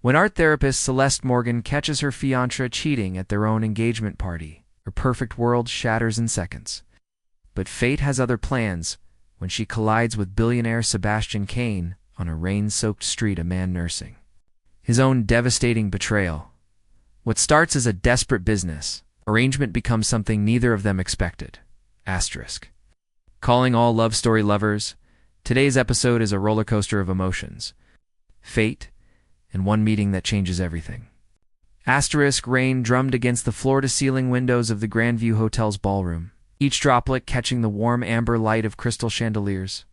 When art therapist Celeste Morgan catches her fiancé cheating at their own engagement party, her perfect world shatters in seconds. But fate has other plans when she collides with billionaire Sebastian Cain on a rain-soaked street, a man nursing his own devastating betrayal. What starts as a desperate business arrangement becomes something neither of them expected. Asterisk. Calling all love story lovers, today's episode is a roller coaster of emotions, fate, and one meeting that changes everything. Asterisk. Rain drummed against the floor-to-ceiling windows of the Grandview Hotel's ballroom, each droplet catching the warm amber light of crystal chandeliers.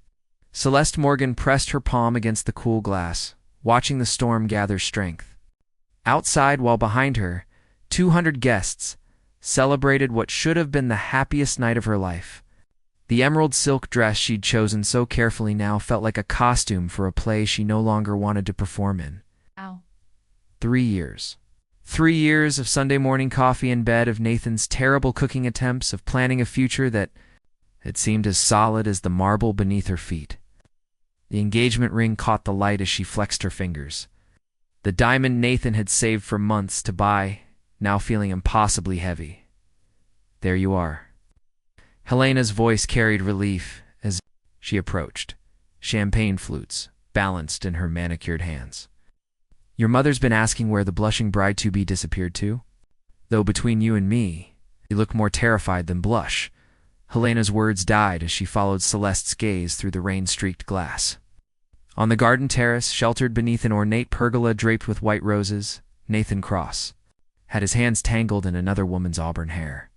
Celeste Morgan pressed her palm against the cool glass, watching the storm gather strength. Outside, while behind her, 200 guests celebrated what should have been the happiest night of her life. The emerald silk dress she'd chosen so carefully now felt like a costume for a play she no longer wanted to perform in. Ow. 3 years. 3 years of Sunday morning coffee in bed, of Nathan's terrible cooking attempts, of planning a future that had seemed as solid as the marble beneath her feet. The engagement ring caught the light as she flexed her fingers. The diamond Nathan had saved for months to buy, now feeling impossibly heavy. There you are. Helena's voice carried relief as she approached, champagne flutes balanced in her manicured hands. Your mother's been asking where the blushing bride-to-be disappeared to? Though between you and me, you look more terrified than blush. Helena's words died as she followed Celeste's gaze through the rain-streaked glass. On the garden terrace, sheltered beneath an ornate pergola draped with white roses, Nathan Cross had his hands tangled in another woman's auburn hair.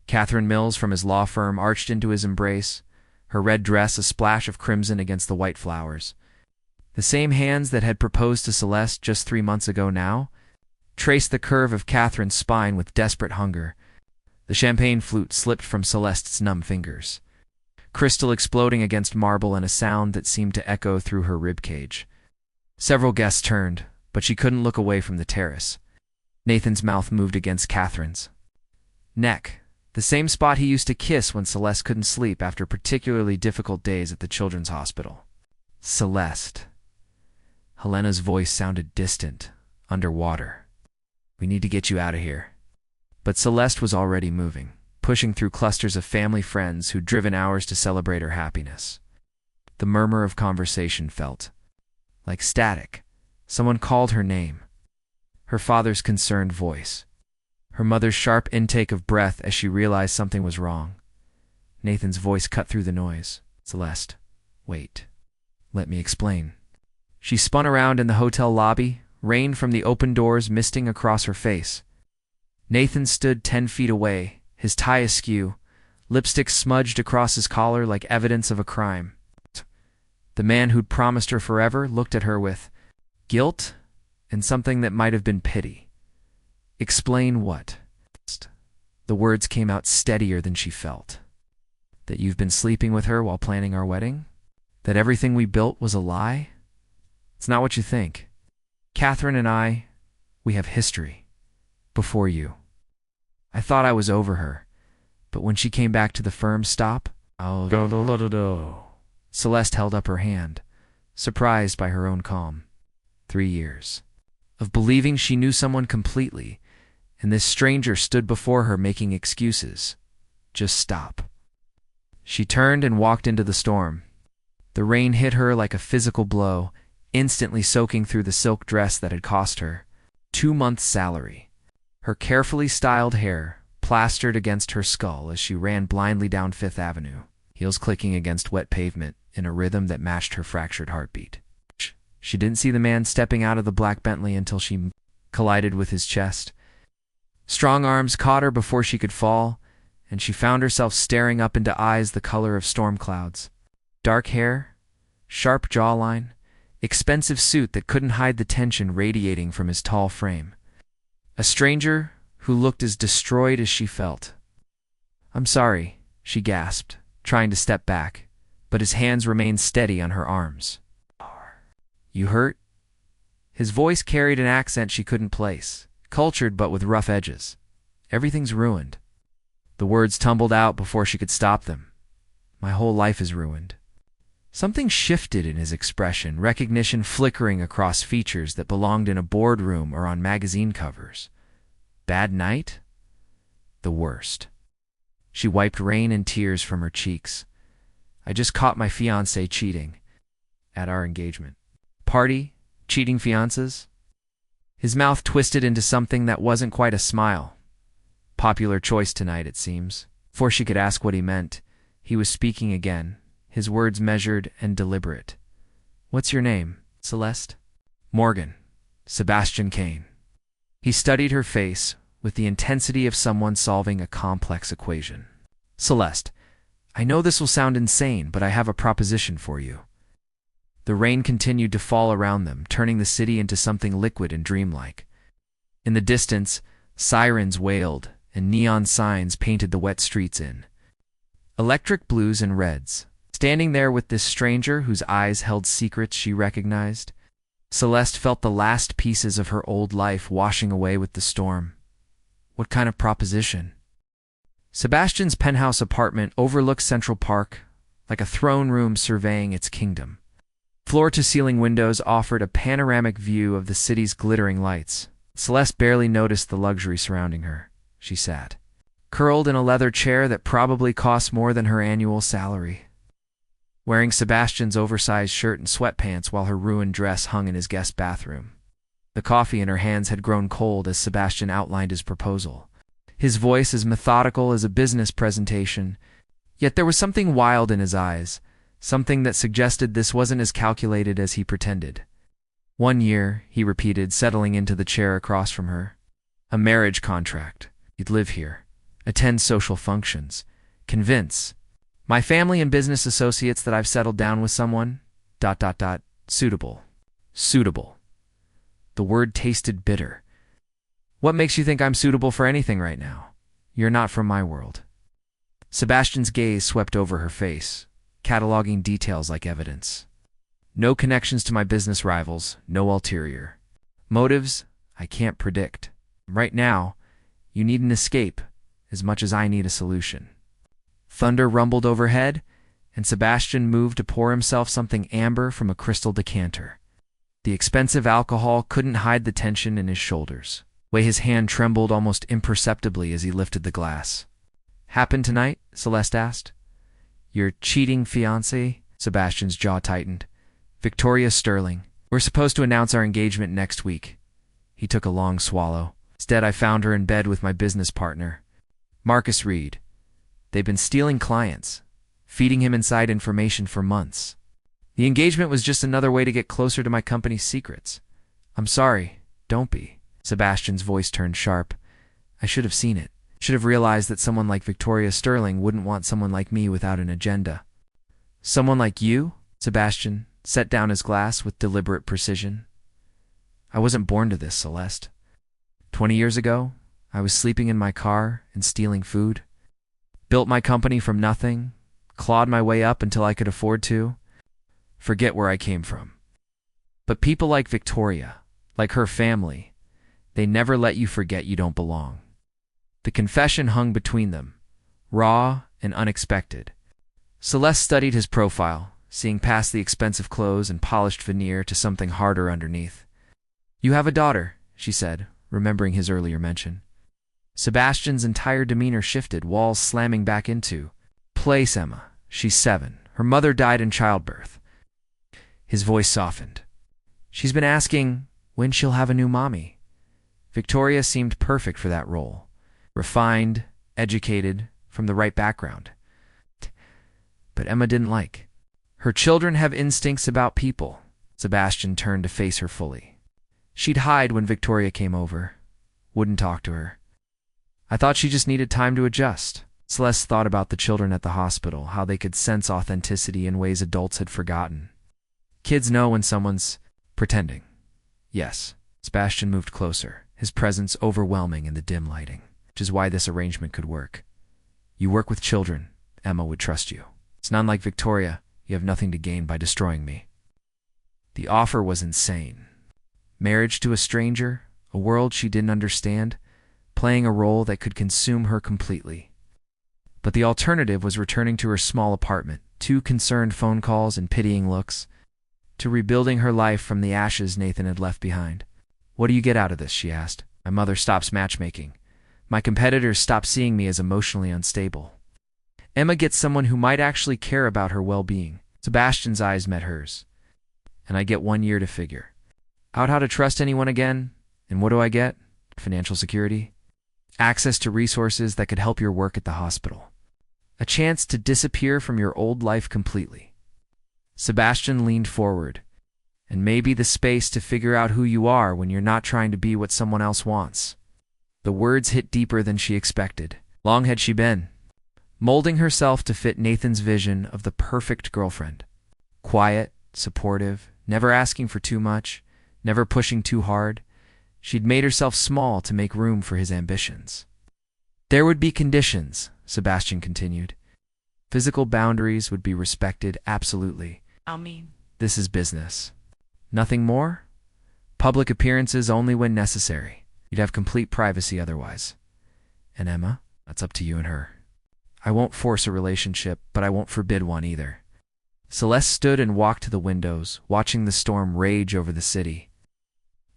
Catherine Mills from his law firm arched into his embrace, her red dress a splash of crimson against the white flowers. The same hands that had proposed to Celeste just 3 months ago now traced the curve of Catherine's spine with desperate hunger. The champagne flute slipped from Celeste's numb fingers, crystal exploding against marble in a sound that seemed to echo through her ribcage. Several guests turned, but she couldn't look away from the terrace. Nathan's mouth moved against Catherine's neck, the same spot he used to kiss when Celeste couldn't sleep after particularly difficult days at the children's hospital. Celeste. Helena's voice sounded distant, underwater. We need to get you out of here. But Celeste was already moving, pushing through clusters of family friends who'd driven hours to celebrate her happiness. The murmur of conversation felt like static. Someone called her name. Her father's concerned voice. Her mother's sharp intake of breath as she realized something was wrong. Nathan's voice cut through the noise. Celeste, wait. Let me explain. She spun around in the hotel lobby, rain from the open doors misting across her face. Nathan stood 10 feet away, his tie askew, lipstick smudged across his collar like evidence of a crime. The man who'd promised her forever looked at her with guilt and something that might have been pity. Explain what? The words came out steadier than she felt. That you've been sleeping with her while planning our wedding? That everything we built was a lie? It's not what you think. Catherine and I, we have history. Before you. I thought I was over her, but when she came back to the firm, stop. Celeste held up her hand, surprised by her own calm. 3 years. Of believing she knew someone completely, and this stranger stood before her making excuses. Just stop. She turned and walked into the storm. The rain hit her like a physical blow, instantly soaking through the silk dress that had cost her 2 months' salary. Her carefully styled hair plastered against her skull as she ran blindly down Fifth Avenue, heels clicking against wet pavement in a rhythm that matched her fractured heartbeat. She didn't see the man stepping out of the black Bentley until she collided with his chest. Strong arms caught her before she could fall, and she found herself staring up into eyes the color of storm clouds. Dark hair, sharp jawline, expensive suit that couldn't hide the tension radiating from his tall frame. A stranger who looked as destroyed as she felt. I'm sorry, she gasped, trying to step back, but his hands remained steady on her arms. You hurt? His voice carried an accent she couldn't place, cultured but with rough edges. Everything's ruined. The words tumbled out before she could stop them. My whole life is ruined. Something shifted in his expression, recognition flickering across features that belonged in a boardroom or on magazine covers. Bad night? The worst. She wiped rain and tears from her cheeks. I just caught my fiancé cheating. At our engagement. Party? Cheating fiancés? His mouth twisted into something that wasn't quite a smile. Popular choice tonight, it seems. Before she could ask what he meant, he was speaking again, his words measured and deliberate. What's your name, Celeste? Morgan. Sebastian Cain. He studied her face with the intensity of someone solving a complex equation. Celeste, I know this will sound insane, but I have a proposition for you. The rain continued to fall around them, turning the city into something liquid and dreamlike. In the distance, sirens wailed, and neon signs painted the wet streets in electric blues and reds. Standing there with this stranger whose eyes held secrets she recognized, Celeste felt the last pieces of her old life washing away with the storm. What kind of proposition? Sebastian's penthouse apartment overlooked Central Park, like a throne room surveying its kingdom. Floor-to-ceiling windows offered a panoramic view of the city's glittering lights. Celeste barely noticed the luxury surrounding her. She sat, curled in a leather chair that probably cost more than her annual salary, wearing Sebastian's oversized shirt and sweatpants while her ruined dress hung in his guest bathroom. The coffee in her hands had grown cold as Sebastian outlined his proposal, his voice as methodical as a business presentation, yet there was something wild in his eyes, something that suggested this wasn't as calculated as he pretended. 1 year, he repeated, settling into the chair across from her. A marriage contract. You'd live here, attend social functions, convince my family and business associates that I've settled down with someone, ... suitable. Suitable. The word tasted bitter. What makes you think I'm suitable for anything right now? You're not from my world. Sebastian's gaze swept over her face, cataloging details like evidence. No connections to my business rivals, no ulterior motives I can't predict. Right now, you need an escape as much as I need a solution. Thunder rumbled overhead, and Sebastian moved to pour himself something amber from a crystal decanter. The expensive alcohol couldn't hide the tension in his shoulders. His hand trembled almost imperceptibly as he lifted the glass. Happened tonight? Celeste asked. Your cheating fiancé? Sebastian's jaw tightened. Victoria Sterling. We're supposed to announce our engagement next week. He took a long swallow. Instead, I found her in bed with my business partner, Marcus Reed. They've been stealing clients, feeding him inside information for months. The engagement was just another way to get closer to my company's secrets. I'm sorry, don't be. Sebastian's voice turned sharp. I should have seen it. Should have realized that someone like Victoria Sterling wouldn't want someone like me without an agenda. Someone like you? Sebastian set down his glass with deliberate precision. I wasn't born to this, Celeste. 20 years ago, I was sleeping in my car and stealing food. Built my company from nothing, clawed my way up until I could afford to. Forget where I came from. But people like Victoria, like her family, they never let you forget you don't belong. The confession hung between them, raw and unexpected. Celeste studied his profile, seeing past the expensive clothes and polished veneer to something harder underneath. You have a daughter, she said, remembering his earlier mention. Sebastian's entire demeanor shifted, walls slamming back into place. Emma. She's 7. Her mother died in childbirth. His voice softened. She's been asking when she'll have a new mommy. Victoria seemed perfect for that role. Refined, educated, from the right background. But Emma didn't like. Her children have instincts about people. Sebastian turned to face her fully. She'd hide when Victoria came over. Wouldn't talk to her. I thought she just needed time to adjust. Celeste thought about the children at the hospital, how they could sense authenticity in ways adults had forgotten. Kids know when someone's pretending. Yes. Sebastian moved closer, his presence overwhelming in the dim lighting, which is why this arrangement could work. You work with children. Emma would trust you. It's not like Victoria. You have nothing to gain by destroying me. The offer was insane. Marriage to a stranger, a world she didn't understand, playing a role that could consume her completely. But the alternative was returning to her small apartment, 2 concerned phone calls and pitying looks, to rebuilding her life from the ashes Nathan had left behind. "What do you get out of this?" she asked. "My mother stops matchmaking. My competitors stop seeing me as emotionally unstable. Emma gets someone who might actually care about her well-being." Sebastian's eyes met hers. "And I get 1 year to figure out how to trust anyone again. And what do I get? Financial security, access to resources that could help your work at the hospital, a chance to disappear from your old life completely." Sebastian leaned forward. "And maybe the space to figure out who you are when you're not trying to be what someone else wants." The words hit deeper than she expected. Long had she been molding herself to fit Nathan's vision of the perfect girlfriend. Quiet, supportive, never asking for too much, never pushing too hard. She'd made herself small to make room for his ambitions. "There would be conditions," Sebastian continued. "Physical boundaries would be respected, absolutely. This is business. Nothing more? Public appearances only when necessary. You'd have complete privacy otherwise. And Emma, that's up to you and her. I won't force a relationship, but I won't forbid one either." Celeste stood and walked to the windows, watching the storm rage over the city.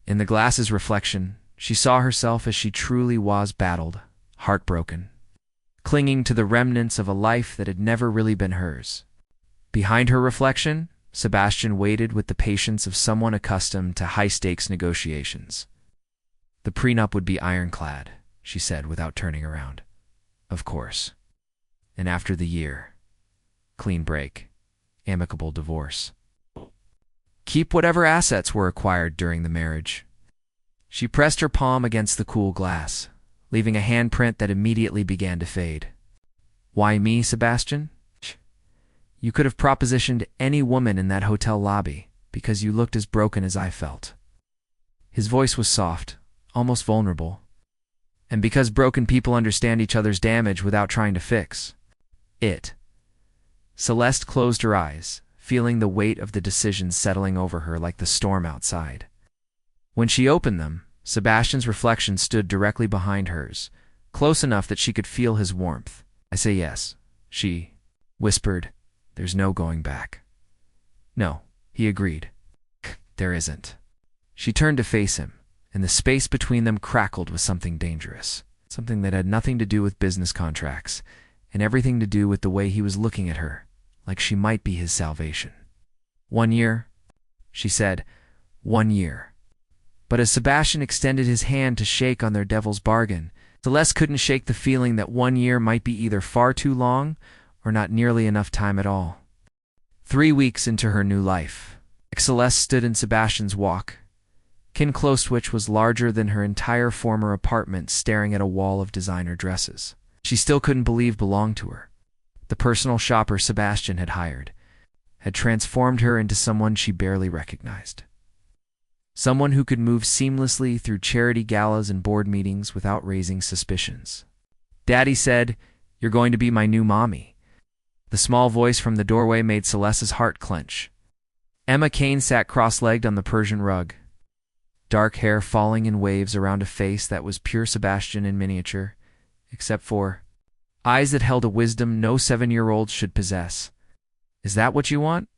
In the glass's reflection, she saw herself as she truly was, battled, heartbroken, clinging to the remnants of a life that had never really been hers. Behind her reflection, Sebastian waited with the patience of someone accustomed to high-stakes negotiations. "The prenup would be ironclad," she said without turning around. "Of course. And after the year, clean break, amicable divorce. Keep whatever assets were acquired during the marriage." She pressed her palm against the cool glass, leaving a handprint that immediately began to fade. "Why me, Sebastian? You could have propositioned any woman in that hotel lobby because you looked as broken as I felt." His voice was soft, almost vulnerable. "And because broken people understand each other's damage without trying to fix it." Celeste closed her eyes, feeling the weight of the decision settling over her like the storm outside. When she opened them, Sebastian's reflection stood directly behind hers, close enough that she could feel his warmth. "I say yes," she whispered. "There's no going back." "No," he agreed. "There isn't." She turned to face him, and the space between them crackled with something dangerous, something that had nothing to do with business contracts, and everything to do with the way he was looking at her, like she might be his salvation. "1 year," she said. "1 year." But as Sebastian extended his hand to shake on their devil's bargain, Celeste couldn't shake the feeling that 1 year might be either far too long or not nearly enough time at all. 3 weeks into her new life, Celeste stood in Sebastian's walk. Kinkloswich was larger than her entire former apartment, staring at a wall of designer dresses she still couldn't believe belonged to her. The personal shopper Sebastian had hired had transformed her into someone she barely recognized. Someone who could move seamlessly through charity galas and board meetings without raising suspicions. "Daddy said, you're going to be my new mommy." The small voice from the doorway made Celeste's heart clench. Emma Cain sat cross-legged on the Persian rug, dark hair falling in waves around a face that was pure Sebastian in miniature, except for eyes that held a wisdom no 7-year-old should possess. "Is that what you want?"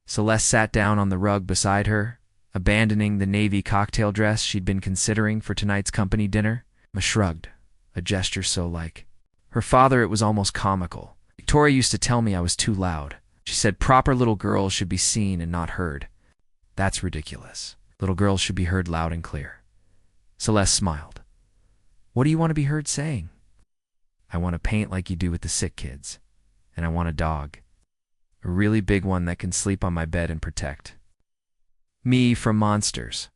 Celeste sat down on the rug beside her, abandoning the navy cocktail dress she'd been considering for tonight's company dinner. Emma shrugged, a gesture so like her father it was almost comical. "Victoria used to tell me I was too loud. She said proper little girls should be seen and not heard. That's ridiculous. Little girls should be heard loud and clear." Celeste smiled. "What do you want to be heard saying?" "I want to paint like you do with the sick kids. And I want a dog. A really big one that can sleep on my bed and protect me from monsters."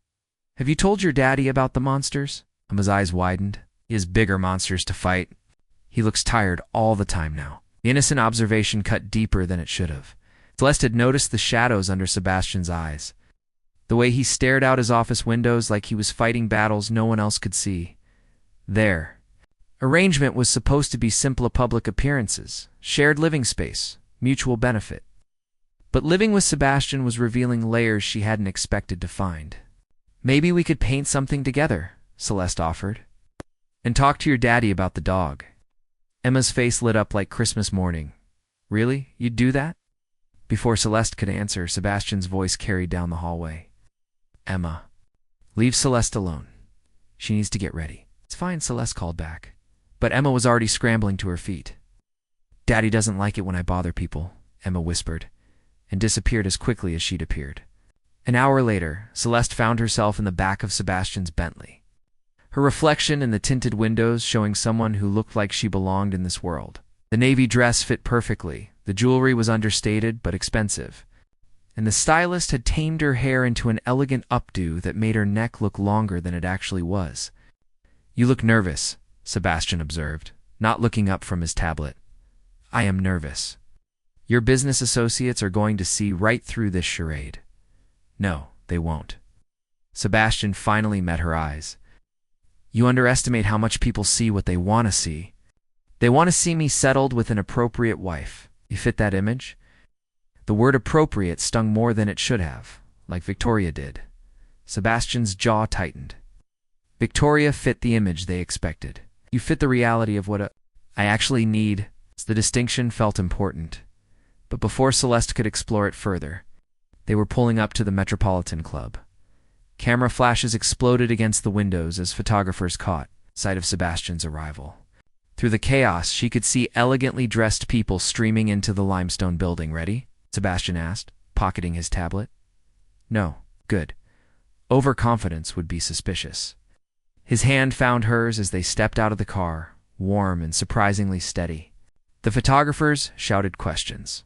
"Have you told your daddy about the monsters?" Emma's eyes widened. "He has bigger monsters to fight. He looks tired all the time now." The innocent observation cut deeper than it should have. Celeste had noticed the shadows under Sebastian's eyes, the way he stared out his office windows like he was fighting battles no one else could see. Their arrangement was supposed to be simple public appearances, shared living space, mutual benefit. But living with Sebastian was revealing layers she hadn't expected to find. "Maybe we could paint something together," Celeste offered. "And talk to your daddy about the dog." Emma's face lit up like Christmas morning. "Really? You'd do that?" Before Celeste could answer, Sebastian's voice carried down the hallway. Emma, leave Celeste alone. She needs to get ready. It's fine, Celeste called back. But Emma was already scrambling to her feet. Daddy doesn't like it when I bother people, Emma whispered, and disappeared as quickly as she'd appeared. An hour later, Celeste found herself in the back of Sebastian's Bentley. Her reflection in the tinted windows showing someone who looked like she belonged in this world. The navy dress fit perfectly, the jewelry was understated but expensive, and the stylist had tamed her hair into an elegant updo that made her neck look longer than it actually was. You look nervous, Sebastian observed, not looking up from his tablet. I am nervous. Your business associates are going to see right through this charade. No, they won't. Sebastian finally met her eyes. You underestimate how much people see what they want to see. They want to see me settled with an appropriate wife. You fit that image? The word appropriate stung more than it should have, like Victoria did. Sebastian's jaw tightened. Victoria fit the image they expected. You fit the reality of what I actually need. The distinction felt important. But before Celeste could explore it further, they were pulling up to the Metropolitan Club. Camera flashes exploded against the windows as photographers caught sight of Sebastian's arrival. Through the chaos, she could see elegantly dressed people streaming into the limestone building. Ready? Sebastian asked, pocketing his tablet. No, good. Overconfidence would be suspicious. His hand found hers as they stepped out of the car, warm and surprisingly steady. The photographers shouted questions.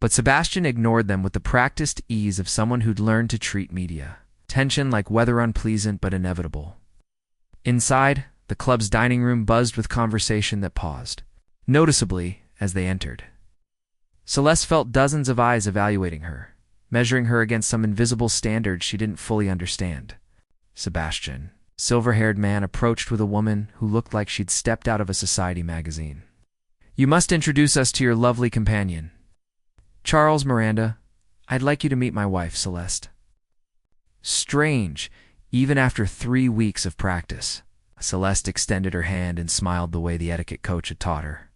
But Sebastian ignored them with the practiced ease of someone who'd learned to treat media. Tension like weather unpleasant but inevitable. Inside, the club's dining room buzzed with conversation that paused, noticeably as they entered. Celeste felt dozens of eyes evaluating her, measuring her against some invisible standard she didn't fully understand. Sebastian, silver-haired man, approached with a woman who looked like she'd stepped out of a society magazine. You must introduce us to your lovely companion. Charles, Miranda, I'd like you to meet my wife, Celeste. Strange, even after 3 weeks of practice. Celeste extended her hand and smiled the way the etiquette coach had taught her.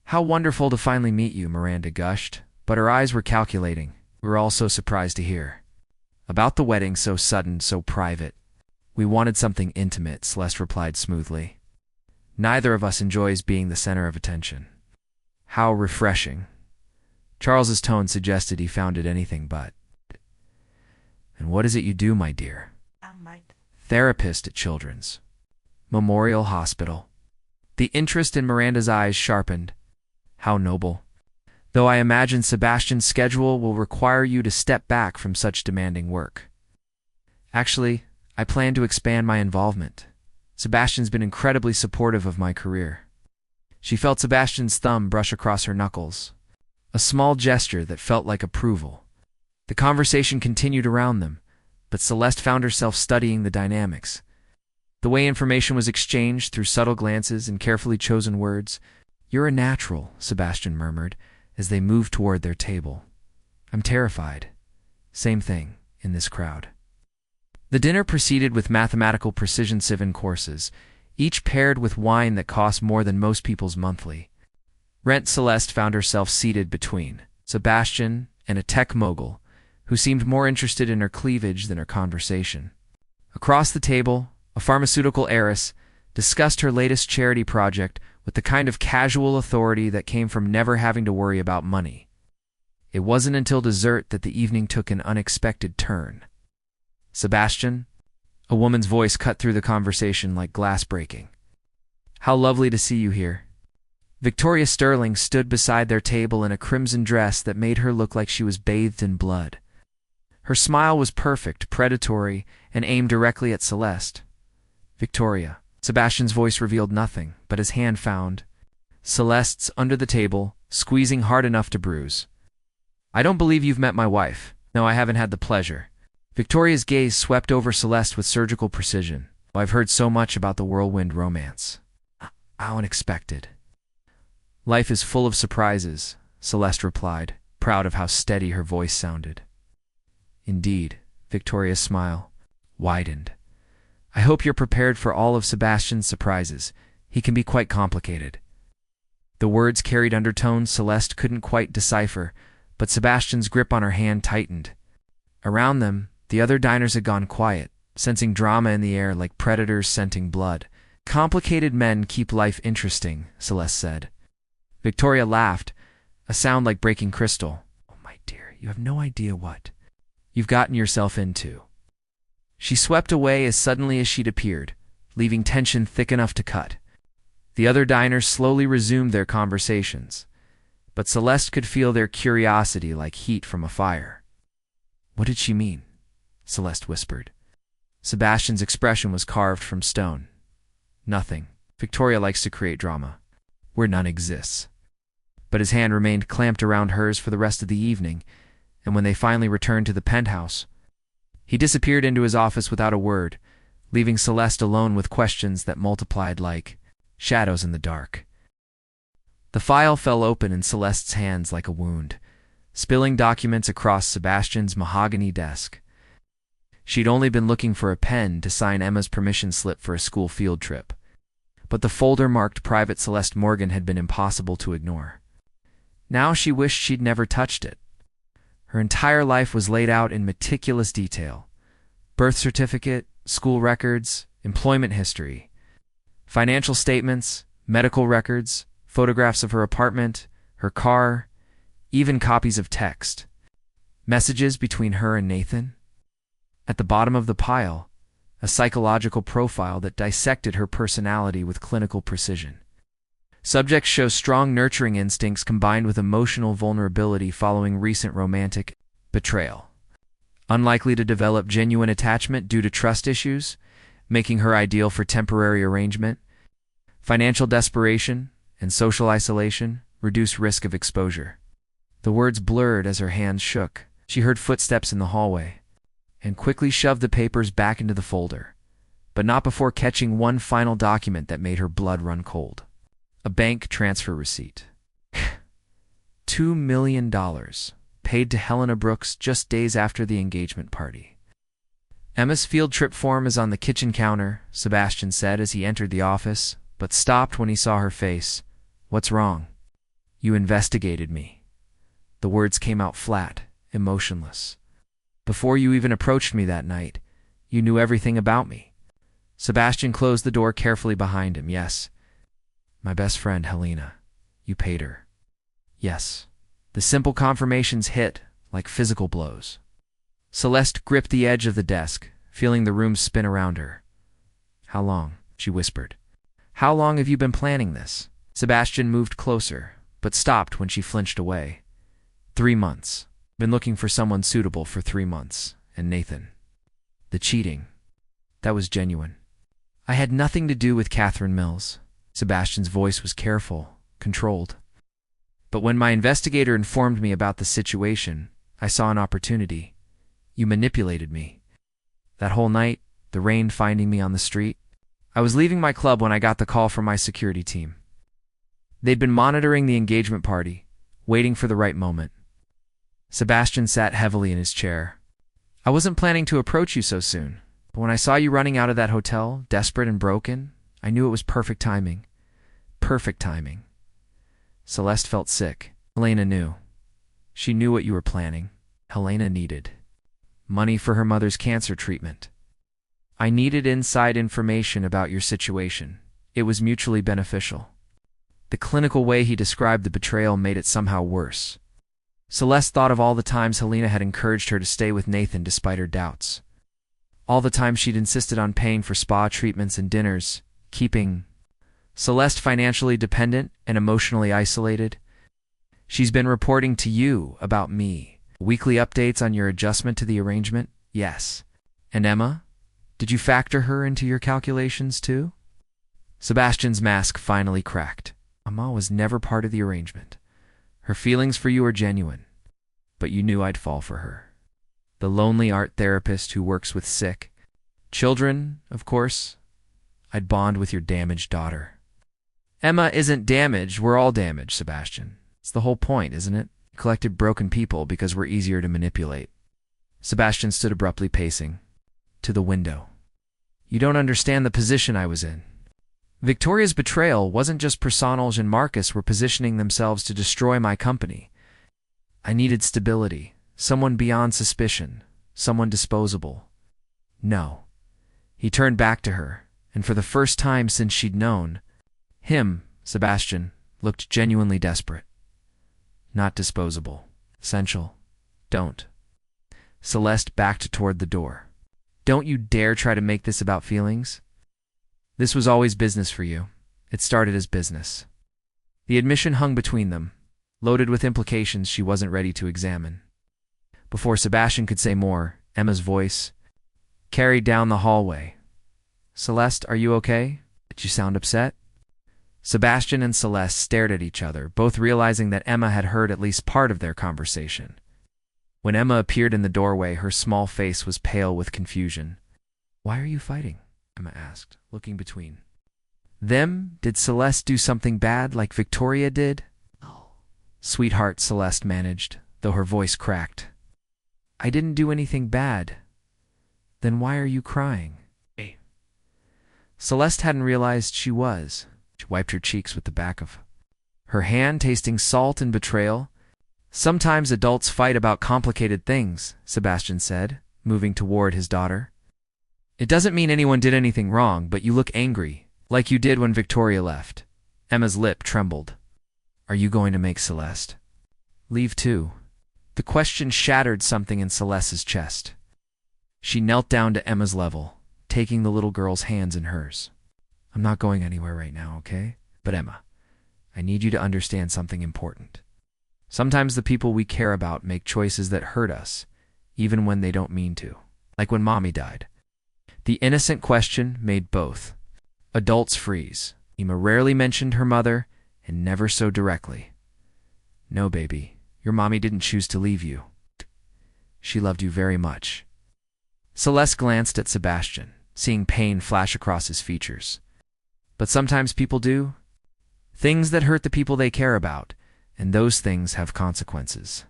How wonderful to finally meet you, Miranda gushed, but her eyes were calculating. We were all so surprised to hear. About the wedding, so sudden, so private. We wanted something intimate, Celeste replied smoothly. Neither of us enjoys being the center of attention. How refreshing. Charles's tone suggested he found it anything but. And what is it you do, my dear? Therapist at Children's Memorial Hospital. The interest in Miranda's eyes sharpened. How noble. Though I imagine Sebastian's schedule will require you to step back from such demanding work. Actually, I plan to expand my involvement. Sebastian's been incredibly supportive of my career. She felt Sebastian's thumb brush across her knuckles, a small gesture that felt like approval. The conversation continued around them, but Celeste found herself studying the dynamics. The way information was exchanged through subtle glances and carefully chosen words. You're a natural, Sebastian murmured, as they moved toward their table. I'm terrified. Same thing, in this crowd. The dinner proceeded with mathematical precision civen courses, each paired with wine that cost more than most people's monthly. Celeste found herself seated between Sebastian and a tech mogul, who seemed more interested in her cleavage than her conversation. Across the table, a pharmaceutical heiress discussed her latest charity project with the kind of casual authority that came from never having to worry about money. It wasn't until dessert that the evening took an unexpected turn. Sebastian? A woman's voice cut through the conversation like glass breaking. How lovely to see you here. Victoria Sterling stood beside their table in a crimson dress that made her look like she was bathed in blood. Her smile was perfect, predatory, and aimed directly at Celeste. Victoria. Sebastian's voice revealed nothing, but his hand found Celeste's under the table, squeezing hard enough to bruise. I don't believe you've met my wife. No, I haven't had the pleasure. Victoria's gaze swept over Celeste with surgical precision. I've heard so much about the whirlwind romance. How unexpected. Life is full of surprises, Celeste replied, proud of how steady her voice sounded. Indeed, Victoria's smile widened. I hope you're prepared for all of Sebastian's surprises. He can be quite complicated. The words carried undertones Celeste couldn't quite decipher, but Sebastian's grip on her hand tightened. Around them, the other diners had gone quiet, sensing drama in the air like predators scenting blood. "Complicated men keep life interesting," Celeste said. Victoria laughed, a sound like breaking crystal. "Oh, my dear, you have no idea what you've gotten yourself into." She swept away as suddenly as she'd appeared, leaving tension thick enough to cut. The other diners slowly resumed their conversations, but Celeste could feel their curiosity like heat from a fire. "What did she mean?" Celeste whispered. Sebastian's expression was carved from stone. "Nothing. Victoria likes to create drama, where none exists." But his hand remained clamped around hers for the rest of the evening, and when they finally returned to the penthouse, he disappeared into his office without a word, leaving Celeste alone with questions that multiplied like shadows in the dark. The file fell open in Celeste's hands like a wound, spilling documents across Sebastian's mahogany desk. She'd only been looking for a pen to sign Emma's permission slip for a school field trip, but the folder marked Private Celeste Morgan had been impossible to ignore. Now she wished she'd never touched it. Her entire life was laid out in meticulous detail: birth certificate, school records, employment history, financial statements, medical records, photographs of her apartment, her car, even copies of text messages between her and Nathan. At the bottom of the pile, a psychological profile that dissected her personality with clinical precision. Subjects show strong nurturing instincts combined with emotional vulnerability following recent romantic betrayal. Unlikely to develop genuine attachment due to trust issues, making her ideal for temporary arrangement. Financial desperation and social isolation reduce risk of exposure. The words blurred as her hands shook. She heard footsteps in the hallway and quickly shoved the papers back into the folder, but not before catching one final document that made her blood run cold. A bank transfer receipt. $2 million, paid to Helena Brooks just days after the engagement party. "Emma's field trip form is on the kitchen counter," Sebastian said as he entered the office, but stopped when he saw her face. "What's wrong?" "You investigated me." The words came out flat, emotionless. "Before you even approached me that night, you knew everything about me." Sebastian closed the door carefully behind him. "Yes. My best friend, Helena. You paid her." "Yes." The simple confirmations hit like physical blows. Celeste gripped the edge of the desk, feeling the room spin around her. "How long?" she whispered. "How long have you been planning this?" Sebastian moved closer, but stopped when she flinched away. 3 months. Been looking for someone suitable for 3 months. And Nathan. The cheating. That was genuine. "I had nothing to do with Catherine Mills." Sebastian's voice was careful, controlled. "But when my investigator informed me about the situation, I saw an opportunity. You manipulated me. That whole night, the rain finding me on the street. I was leaving my club when I got the call from my security team. They'd been monitoring the engagement party, waiting for the right moment." Sebastian sat heavily in his chair. "I wasn't planning to approach you so soon, but when I saw you running out of that hotel, desperate and broken, I knew it was perfect timing. Perfect timing." Celeste felt sick. Helena knew. She knew what you were planning. Helena needed money for her mother's cancer treatment. "I needed inside information about your situation. It was mutually beneficial." The clinical way he described the betrayal made it somehow worse. Celeste thought of all the times Helena had encouraged her to stay with Nathan despite her doubts. All the times she'd insisted on paying for spa treatments and dinners, keeping Celeste financially dependent and emotionally isolated. "She's been reporting to you about me. Weekly updates on your adjustment to the arrangement?" "Yes." "And Emma? Did you factor her into your calculations too?" Sebastian's mask finally cracked. "Emma was never part of the arrangement. Her feelings for you are genuine, but you knew I'd fall for her. The lonely art therapist who works with sick children, of course. I'd bond with your damaged daughter." "Emma isn't damaged. We're all damaged, Sebastian. It's the whole point, isn't it? You collected broken people because we're easier to manipulate." Sebastian stood abruptly pacing to the window. "You don't understand the position I was in. Victoria's betrayal wasn't just Personage and Marcus were positioning themselves to destroy my company. I needed stability, someone beyond suspicion, someone disposable. No. He turned back to her, and for the first time since she'd known him, Sebastian looked genuinely desperate. Not disposable. Essential. Don't. Celeste backed toward the door. Don't you dare try to make this about feelings. This was always business for you. It started as business. The admission hung between them, loaded with implications she wasn't ready to examine. Before Sebastian could say more, Emma's voice carried down the hallway. Celeste, are you okay? Did you sound upset? Sebastian and Celeste stared at each other, both realizing that Emma had heard at least part of their conversation. When Emma appeared in the doorway, her small face was pale with confusion. Why are you fighting? Emma asked, looking between them. Did Celeste do something bad like Victoria did? Oh. Sweetheart, Celeste managed, though her voice cracked. I didn't do anything bad. Then why are you crying? Hey. Celeste hadn't realized she was. She wiped her cheeks with the back of her hand, tasting salt and betrayal. Sometimes adults fight about complicated things, Sebastian said, moving toward his daughter. It doesn't mean anyone did anything wrong, but you look angry, like you did when Victoria left. Emma's lip trembled. Are you going to make Celeste leave too? The question shattered something in Celeste's chest. She knelt down to Emma's level, taking the little girl's hands in hers. I'm not going anywhere right now, okay? But Emma, I need you to understand something important. Sometimes the people we care about make choices that hurt us, even when they don't mean to. Like when Mommy died. The innocent question made both adults freeze. Emma rarely mentioned her mother, and never so directly. No, baby, your mommy didn't choose to leave you. She loved you very much. Celeste glanced at Sebastian, seeing pain flash across his features. But sometimes people do. Things that hurt the people they care about, and those things have consequences.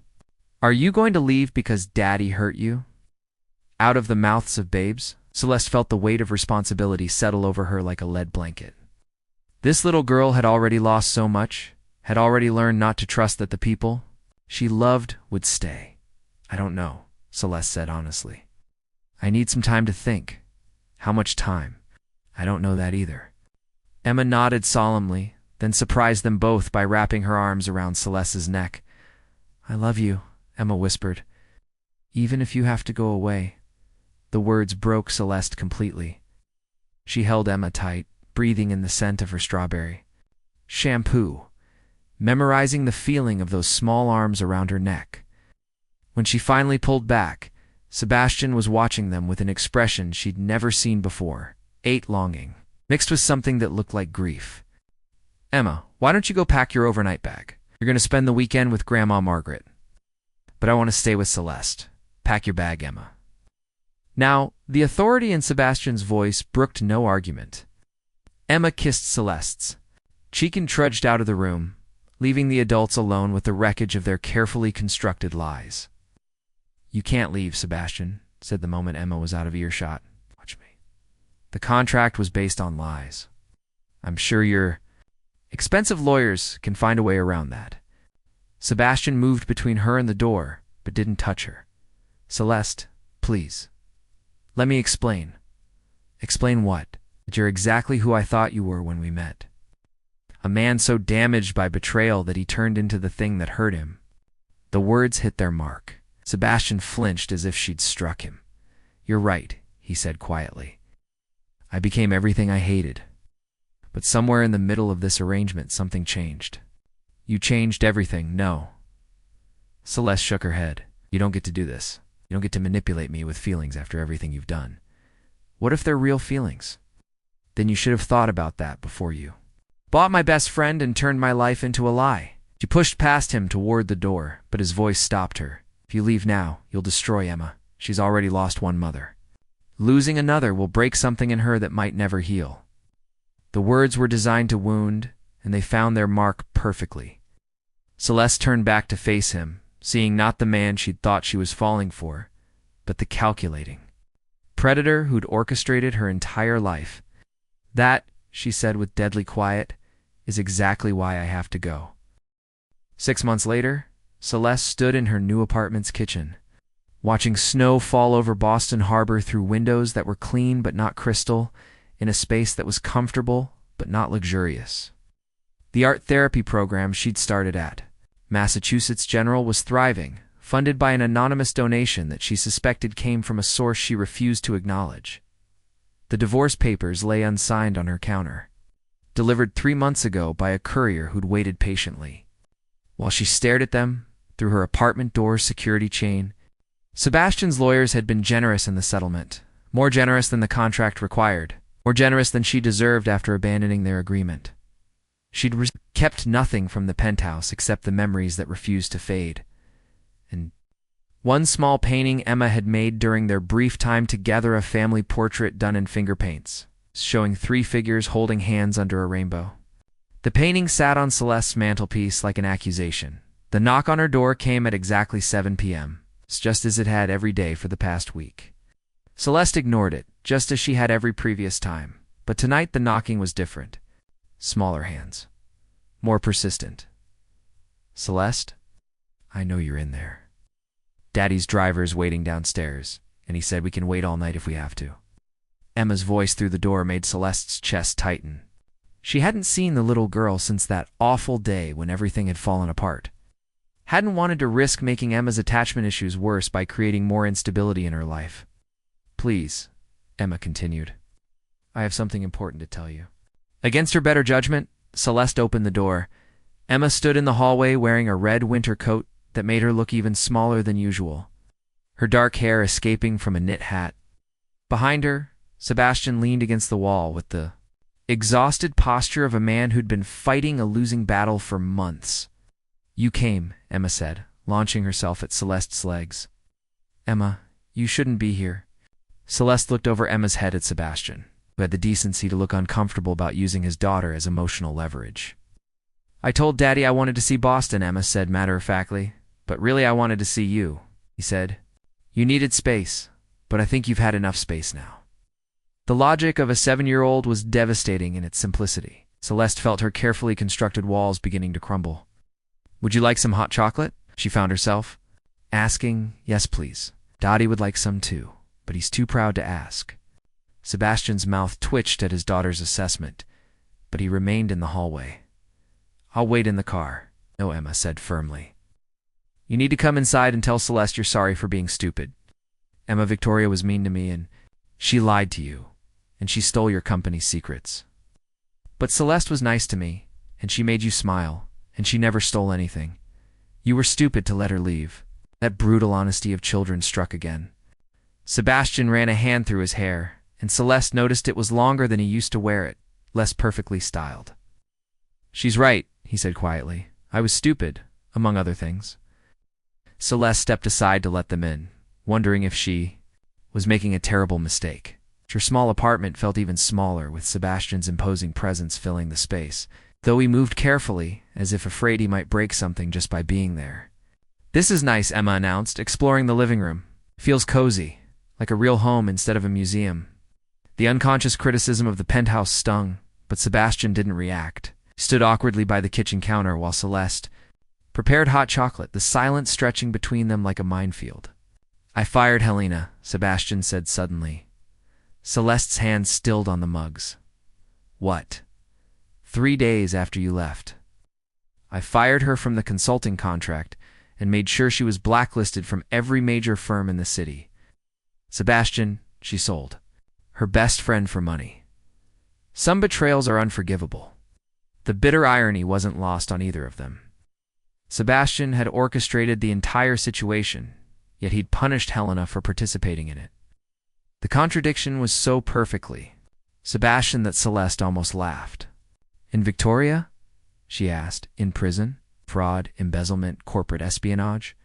Are you going to leave because Daddy hurt you? Out of the mouths of babes, Celeste felt the weight of responsibility settle over her like a lead blanket. This little girl had already lost so much, had already learned not to trust that the people she loved would stay. I don't know, Celeste said honestly. I need some time to think. How much time? I don't know that either. Emma nodded solemnly, then surprised them both by wrapping her arms around Celeste's neck. I love you, Emma whispered. Even if you have to go away. The words broke Celeste completely. She held Emma tight, breathing in the scent of her strawberry shampoo, memorizing the feeling of those small arms around her neck. When she finally pulled back, Sebastian was watching them with an expression she'd never seen before, longing, mixed with something that looked like grief. Emma, why don't you go pack your overnight bag? You're going to spend the weekend with Grandma Margaret. But I want to stay with Celeste. Pack your bag, Emma. Now, the authority in Sebastian's voice brooked no argument. Emma kissed Celeste's cheek and trudged out of the room, leaving the adults alone with the wreckage of their carefully constructed lies. You can't leave, Sebastian, said the moment Emma was out of earshot. Watch me. The contract was based on lies. I'm sure your expensive lawyers can find a way around that. Sebastian moved between her and the door, but didn't touch her. Celeste, please. Let me explain. Explain what? That you're exactly who I thought you were when we met. A man so damaged by betrayal that he turned into the thing that hurt him. The words hit their mark. Sebastian flinched as if she'd struck him. You're right, he said quietly. I became everything I hated. But somewhere in the middle of this arrangement, something changed. You changed everything, no. Celeste shook her head. You don't get to do this. You don't get to manipulate me with feelings after everything you've done. What if they're real feelings? Then you should have thought about that before you bought my best friend and turned my life into a lie. She pushed past him toward the door, but his voice stopped her. If you leave now, you'll destroy Emma. She's already lost one mother. Losing another will break something in her that might never heal. The words were designed to wound, and they found their mark perfectly. Celeste turned back to face him, seeing not the man she'd thought she was falling for, but the calculating predator who'd orchestrated her entire life. That, she said with deadly quiet, is exactly why I have to go. 6 months later, Celeste stood in her new apartment's kitchen, watching snow fall over Boston Harbor through windows that were clean but not crystal, in a space that was comfortable but not luxurious. The art therapy program she'd started at Massachusetts General was thriving, funded by an anonymous donation that she suspected came from a source she refused to acknowledge. The divorce papers lay unsigned on her counter, delivered 3 months ago by a courier who'd waited patiently. While she stared at them through her apartment door's security chain, Sebastian's lawyers had been generous in the settlement, more generous than the contract required, more generous than she deserved after abandoning their agreement. She'd kept nothing from the penthouse except the memories that refused to fade, and one small painting Emma had made during their brief time together, a family portrait done in finger paints, showing 3 figures holding hands under a rainbow. The painting sat on Celeste's mantelpiece like an accusation. The knock on her door came at exactly 7 p.m., just as it had every day for the past week. Celeste ignored it, just as she had every previous time, but tonight the knocking was different. Smaller hands. More persistent. "Celeste, I know you're in there. Daddy's driver's waiting downstairs, and he said we can wait all night if we have to." Emma's voice through the door made Celeste's chest tighten. She hadn't seen the little girl since that awful day when everything had fallen apart. Hadn't wanted to risk making Emma's attachment issues worse by creating more instability in her life. "Please," Emma continued. "I have something important to tell you." Against her better judgment, Celeste opened the door. Emma stood in the hallway wearing a red winter coat that made her look even smaller than usual, her dark hair escaping from a knit hat. Behind her, Sebastian leaned against the wall with the exhausted posture of a man who'd been fighting a losing battle for months. "You came," Emma said, launching herself at Celeste's legs. "Emma, you shouldn't be here." Celeste looked over Emma's head at Sebastian, who had the decency to look uncomfortable about using his daughter as emotional leverage. "I told Daddy I wanted to see Boston," Emma said matter-of-factly, "but really I wanted to see you," he said. "You needed space, but I think you've had enough space now." The logic of a 7-year-old was devastating in its simplicity. Celeste felt her carefully constructed walls beginning to crumble. "Would you like some hot chocolate?" she found herself asking. "Yes, please. Daddy would like some too, but he's too proud to ask." Sebastian's mouth twitched at his daughter's assessment, but he remained in the hallway. "I'll wait in the car," no, Emma said firmly. "You need to come inside and tell Celeste you're sorry for being stupid. Emma, Victoria was mean to me, and she lied to you, and she stole your company's secrets. But Celeste was nice to me, and she made you smile, and she never stole anything. You were stupid to let her leave." That brutal honesty of children struck again. Sebastian ran a hand through his hair, and Celeste noticed it was longer than he used to wear it, less perfectly styled. "She's right," he said quietly. "I was stupid, among other things." Celeste stepped aside to let them in, wondering if she was making a terrible mistake. Her small apartment felt even smaller with Sebastian's imposing presence filling the space, though he moved carefully, as if afraid he might break something just by being there. "This is nice," Emma announced, exploring the living room. "Feels cozy, like a real home instead of a museum." The unconscious criticism of the penthouse stung, but Sebastian didn't react. He stood awkwardly by the kitchen counter while Celeste prepared hot chocolate, the silence stretching between them like a minefield. "I fired Helena," Sebastian said suddenly. Celeste's hand stilled on the mugs. "What?" "3 days after you left. I fired her from the consulting contract and made sure she was blacklisted from every major firm in the city. Sebastian, she sold her best friend for money. Some betrayals are unforgivable." The bitter irony wasn't lost on either of them. Sebastian had orchestrated the entire situation, yet he'd punished Helena for participating in it. The contradiction was so perfectly Sebastian that Celeste almost laughed. "In Victoria?" she asked. "In prison? Fraud, embezzlement, corporate espionage?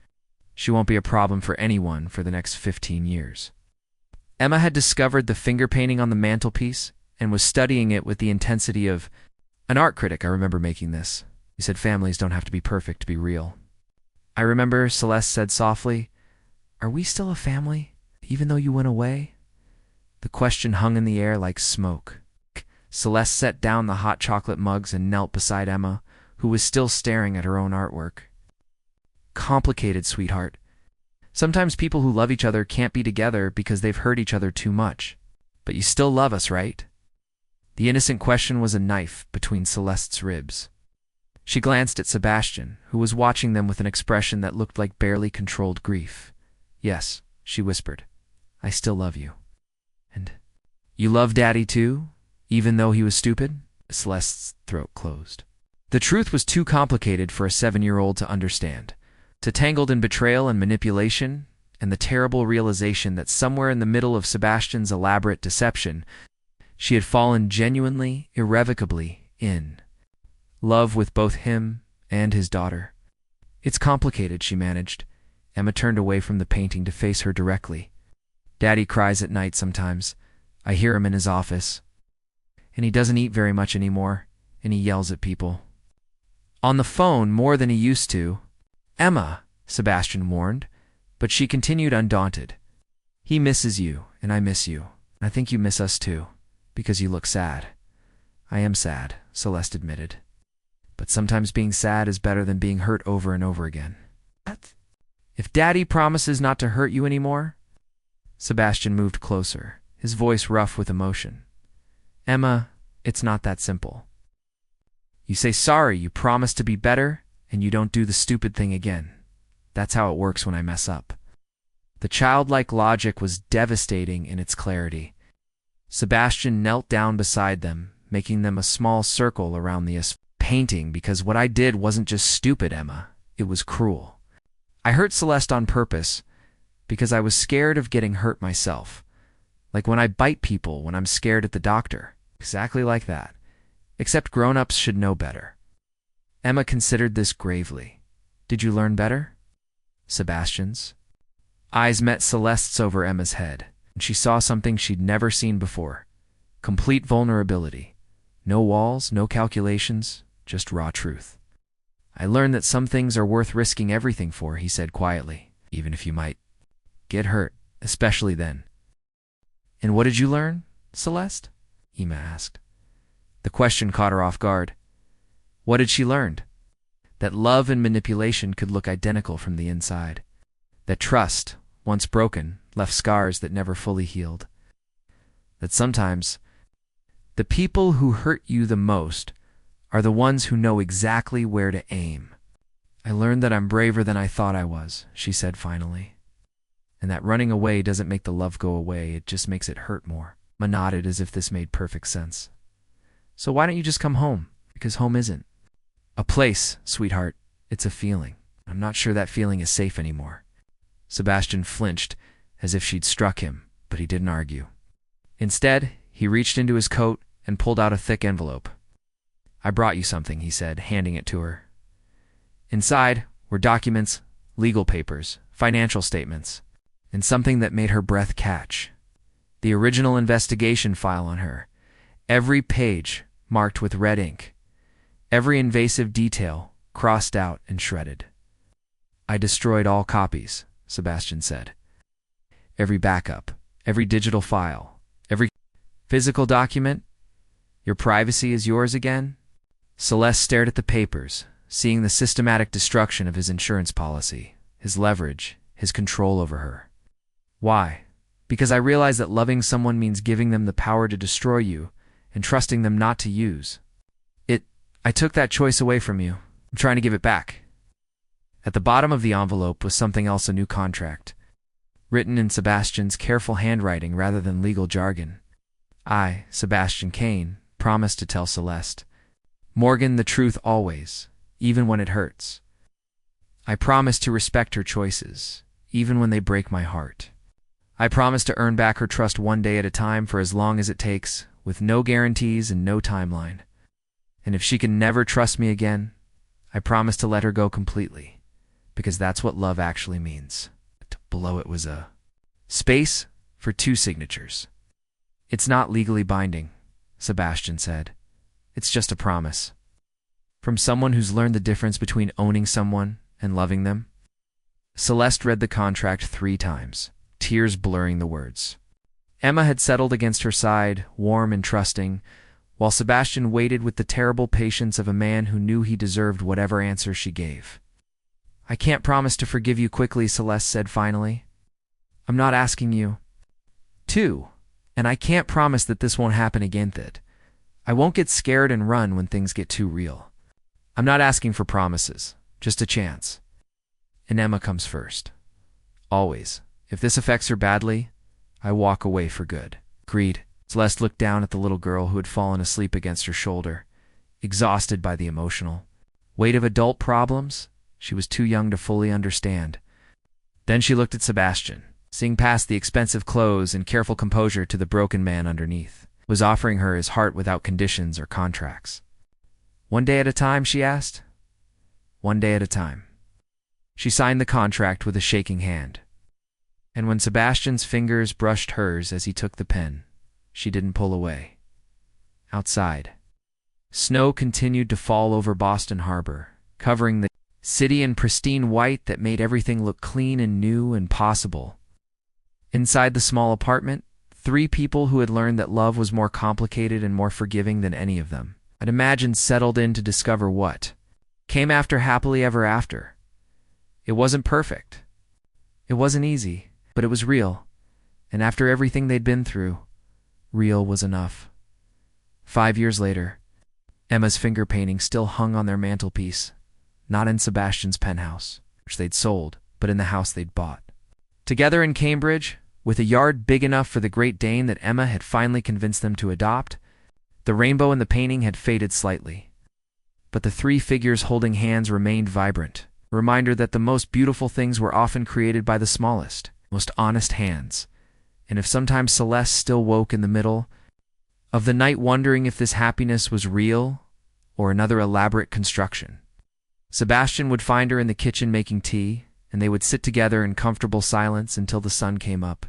She won't be a problem for anyone for the next 15 years. Emma had discovered the finger painting on the mantelpiece and was studying it with the intensity of an art critic. "I remember making this. You said families don't have to be perfect to be real." "I remember," Celeste said softly. "Are we still a family, even though you went away?" The question hung in the air like smoke. Celeste set down the hot chocolate mugs and knelt beside Emma, who was still staring at her own artwork. complicated, sweetheart. Sometimes people who love each other can't be together because they've hurt each other too much. But you still love us, right?" The innocent question was a knife between Celeste's ribs. She glanced at Sebastian, who was watching them with an expression that looked like barely controlled grief. "Yes," she whispered. "I still love you." "And you love Daddy too, even though he was stupid?" Celeste's throat closed. The truth was too complicated for a 7-year-old to understand. Too tangled in betrayal and manipulation, and the terrible realization that somewhere in the middle of Sebastian's elaborate deception, she had fallen genuinely, irrevocably in love with both him and his daughter. "It's complicated," she managed. Emma turned away from the painting to face her directly. "Daddy cries at night sometimes. I hear him in his office. And he doesn't eat very much anymore, and he yells at people. On the phone more than he used to." "Emma," Sebastian warned, but she continued undaunted. "He misses you, and I miss you. I think you miss us too, because you look sad." "I am sad," Celeste admitted. "But sometimes being sad is better than being hurt over and over again." "What? If Daddy promises not to hurt you anymore?" Sebastian moved closer, his voice rough with emotion. "Emma, it's not that simple. You say sorry, you promise to be better, and you don't do the stupid thing again. That's how it works when I mess up." The childlike logic was devastating in its clarity. Sebastian knelt down beside them, making them a small circle around the painting. "Because what I did wasn't just stupid, Emma. It was cruel. I hurt Celeste on purpose because I was scared of getting hurt myself. Like when I bite people when I'm scared at the doctor. Exactly like that. Except grown-ups should know better." Emma considered this gravely. "Did you learn better?" Sebastian's eyes met Celeste's over Emma's head, and she saw something she'd never seen before. Complete vulnerability. No walls, no calculations, just raw truth. "I learned that some things are worth risking everything for," he said quietly, "even if you might get hurt, especially then." "And what did you learn, Celeste?" Emma asked. The question caught her off guard. What had she learned? That love and manipulation could look identical from the inside. That trust, once broken, left scars that never fully healed. That sometimes the people who hurt you the most are the ones who know exactly where to aim. "I learned that I'm braver than I thought I was," she said finally. "And that running away doesn't make the love go away, it just makes it hurt more." Emma nodded as if this made perfect sense. "So why don't you just come home? Because home isn't a place, sweetheart. It's a feeling. I'm not sure that feeling is safe anymore." Sebastian flinched as if she'd struck him, but he didn't argue. Instead, he reached into his coat and pulled out a thick envelope. "I brought you something," he said, handing it to her. Inside were documents, legal papers, financial statements, and something that made her breath catch. The original investigation file on her. Every page marked with red ink. Every invasive detail crossed out and shredded. "I destroyed all copies," Sebastian said. "Every backup, every digital file, every physical document. Your privacy is yours again?" Celeste stared at the papers, seeing the systematic destruction of his insurance policy, his leverage, his control over her. "Why?" "Because I realize that loving someone means giving them the power to destroy you and trusting them not to use. I took that choice away from you. I'm trying to give it back." At the bottom of the envelope was something else, a new contract, written in Sebastian's careful handwriting rather than legal jargon. "I, Sebastian Cain, promise to tell Celeste Morgan the truth always, even when it hurts. I promise to respect her choices, even when they break my heart. I promise to earn back her trust one day at a time for as long as it takes, with no guarantees and no timeline. And if she can never trust me again, I promise to let her go completely, because that's what love actually means." Below it was a space for 2 signatures. "It's not legally binding," Sebastian said. "It's just a promise. From someone who's learned the difference between owning someone and loving them." Celeste read the contract 3 times, tears blurring the words. Emma had settled against her side, warm and trusting, while Sebastian waited with the terrible patience of a man who knew he deserved whatever answer she gave. I can't promise to forgive you quickly, Celeste said finally. I'm not asking you to, and I can't promise that this won't happen again. That I won't get scared and run when things get too real. I'm not asking for promises, just a chance. And Emma comes first. Always. If this affects her badly, I walk away for good. Agreed. Celeste looked down at the little girl who had fallen asleep against her shoulder, exhausted by the emotional weight of adult problems she was too young to fully understand. Then she looked at Sebastian, seeing past the expensive clothes and careful composure to the broken man underneath, was offering her his heart without conditions or contracts. One day at a time, she asked. One day at a time. She signed the contract with a shaking hand. And when Sebastian's fingers brushed hers as he took the pen, she didn't pull away. Outside, snow continued to fall over Boston Harbor, covering the city in pristine white that made everything look clean and new and possible. Inside the small apartment, 3 people who had learned that love was more complicated and more forgiving than any of them I'd imagined settled in to discover what came after happily ever after. It wasn't perfect. It wasn't easy, but it was real. And after everything they'd been through, real was enough. 5 years later, Emma's finger painting still hung on their mantelpiece, not in Sebastian's penthouse, which they'd sold, but in the house they'd bought. Together in Cambridge, with a yard big enough for the Great Dane that Emma had finally convinced them to adopt, the rainbow in the painting had faded slightly. But the 3 figures holding hands remained vibrant, a reminder that the most beautiful things were often created by the smallest, most honest hands. And if sometimes Celeste still woke in the middle of the night wondering if this happiness was real or another elaborate construction, Sebastian would find her in the kitchen making tea, and they would sit together in comfortable silence until the sun came up.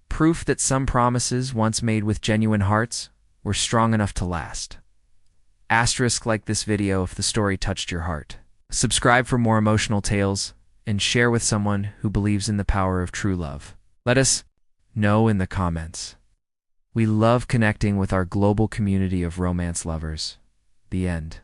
Proof that some promises, once made with genuine hearts, were strong enough to last. Asterisk like this video if the story touched your heart. Subscribe for more emotional tales, and share with someone who believes in the power of true love. Let us know in the comments. We love connecting with our global community of romance lovers. The end.